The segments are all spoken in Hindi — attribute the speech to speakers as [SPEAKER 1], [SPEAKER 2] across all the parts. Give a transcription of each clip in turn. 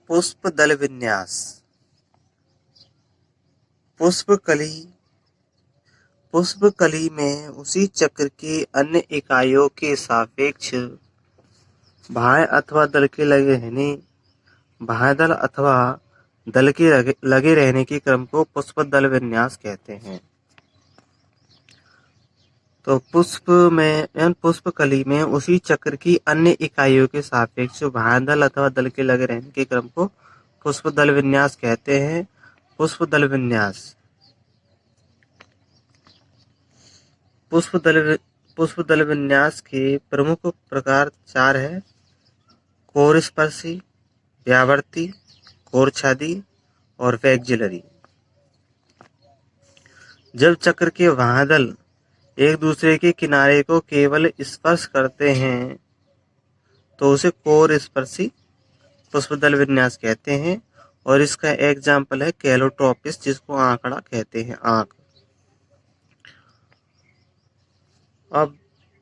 [SPEAKER 1] पुष्प दल विन्यास। पुष्पकली पुष्पकली में उसी चक्र की अन्य इकाइयों के सापेक्ष बाह्य अथवा दल के लगे रहने बाह्य दल अथवा दल के लगे रहने के क्रम को पुष्प दल विन्यास कहते हैं। तो पुष्पकली में उसी चक्र की अन्य इकाइयों के सापेक्ष बाह्य दल अथवा दल के लगे रहने के क्रम को पुष्प दल विन्यास कहते हैं। पुष्प दल विन्यास पुष्प दल विन्यास के प्रमुख प्रकार 4 है: कोरस्पर्शी, व्यावर्ती, कोरछादी और वैक्जिलरी। जब चक्र के बाह्य दल एक दूसरे के किनारे को केवल स्पर्श करते हैं तो उसे कोरस्पर्शी पुष्पदल विन्यास कहते हैं। और इसका एग्जाम्पल है कैलोट्रोपिस, जिसको आंकड़ा कहते हैं, आंक। अब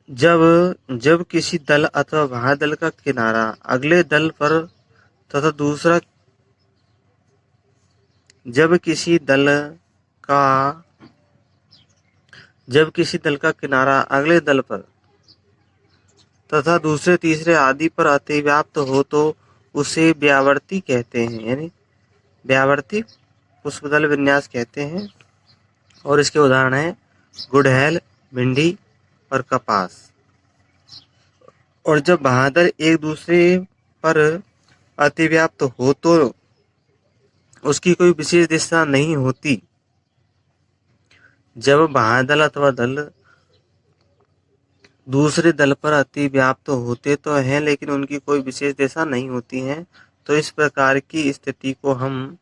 [SPEAKER 1] जब किसी दल अथवा बाह्य दल का किनारा अगले दल पर तथा दूसरा जब किसी दल का किनारा अगले दल पर तथा दूसरे तीसरे आदि पर अतिव्याप्त हो तो उसे व्यावर्ती कहते हैं, यानी व्यावर्ती पुष्पदल विन्यास कहते हैं। और इसके उदाहरण हैं गुड़हल, भिंडी और कपास। और जब बाह्य दल एक दूसरे पर अतिव्याप्त हो तो उसकी कोई विशेष दिशा नहीं होती। जब बाह्य दल अथवा दल दूसरे दल पर अतिव्याप्त होते तो हैं लेकिन उनकी कोई विशेष दिशा नहीं होती है, तो इस प्रकार की स्थिति को हम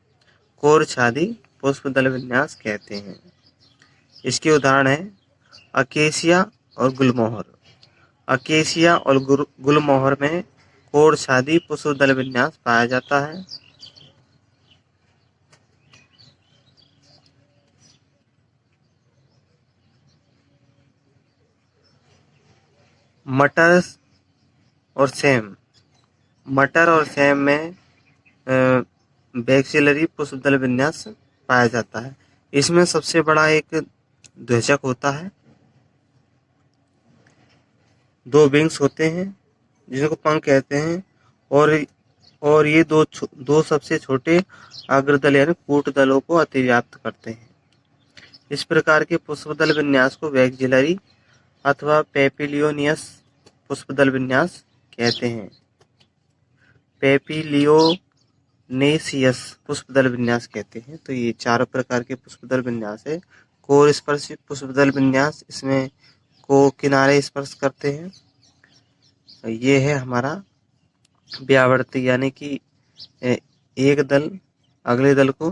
[SPEAKER 1] कोरछादी पुष्पदल विन्यास कहते हैं। इसके उदाहरण हैं अकेसिया और गुलमोहर। अकेसिया और गुलमोहर में कोरछादी पुष्पदल विन्यास पाया जाता है। मटर और सेम में वैक्जिलरी पुष्पदल विन्यास पाया जाता है। इसमें सबसे बड़ा एक द्विजक होता है, 2 विंग्स होते हैं जिनको पंख कहते हैं, और ये दो सबसे छोटे अग्रदल यानी कूट दलों को अतिव्याप्त करते हैं। इस प्रकार के पुष्पदल विन्यास को वैक्जिलरी अथवा पेपिलियोनियस पुष्पदल विन्यास कहते हैं। पेपिलियोनेसियस पुष्पदल विन्यास कहते हैं। तो ये 4 प्रकार के पुष्पदल विन्यास है। कोरस्पर्शी पुष्पदल विन्यास, इसमें को किनारे स्पर्श करते हैं। ये है हमारा व्यावर्ती, यानी कि एक दल अगले दल को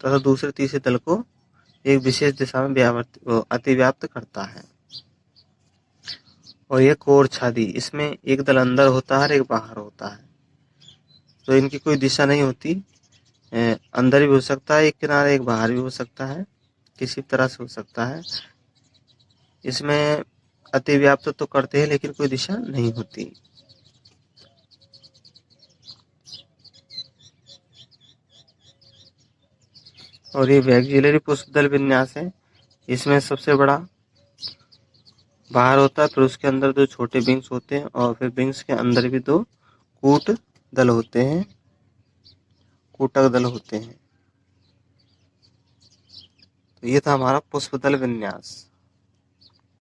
[SPEAKER 1] तथा दूसरे तीसरे दल को एक विशेष दिशा में अतिव्याप्त करता है। और ये कोरछादी, इसमें एक दल अंदर होता है और एक बाहर होता है, तो इनकी कोई दिशा नहीं होती। अंदर भी हो सकता है एक किनारे, एक बाहर भी हो सकता है, किसी तरह से हो सकता है। इसमें अतिव्याप्त तो करते हैं लेकिन कोई दिशा नहीं होती। और ये वैक्जिलरी पुष्पदल विन्यास है। इसमें सबसे बड़ा बाहर होता है, फिर उसके अंदर 2 छोटे विंग्स होते हैं, और फिर विंग्स के अंदर भी 2 कूट दल होते हैं, कूटक दल होते हैं। तो ये था हमारा पुष्पदल विन्यास।